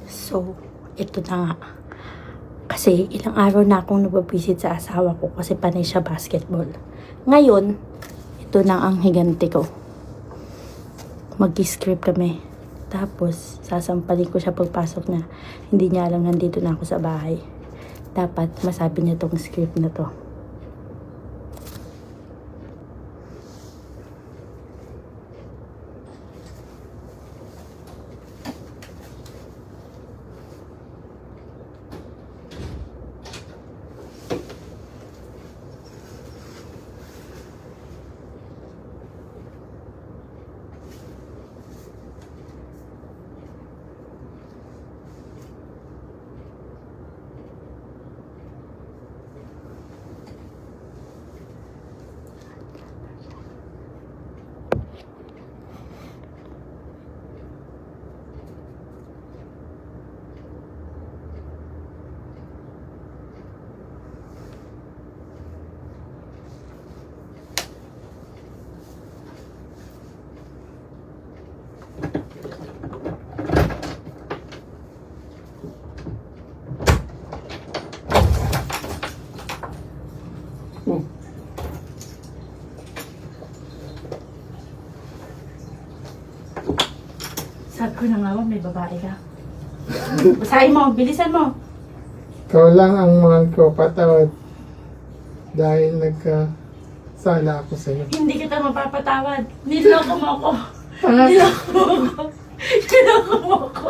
So, ito na nga. Kasi ilang araw na akong nababisit sa asawa ko kasi panay siya basketball. Ngayon, ito na ang higanti ko. Mag-script kami. Tapos, sasampalin ko siya pagpasok na hindi niya alam nandito na ako sa bahay. Dapat masabi niya tong script na to. Sabi ko na nga ba, may babae ka. Basahin mo, bilisan mo. Ikaw lang ang mahal ko, patawad. Dahil nagkasala ako sa'yo. Hindi kita mapapatawad. Niloko mo ako. Niloko mo ako. Niloko mo ako.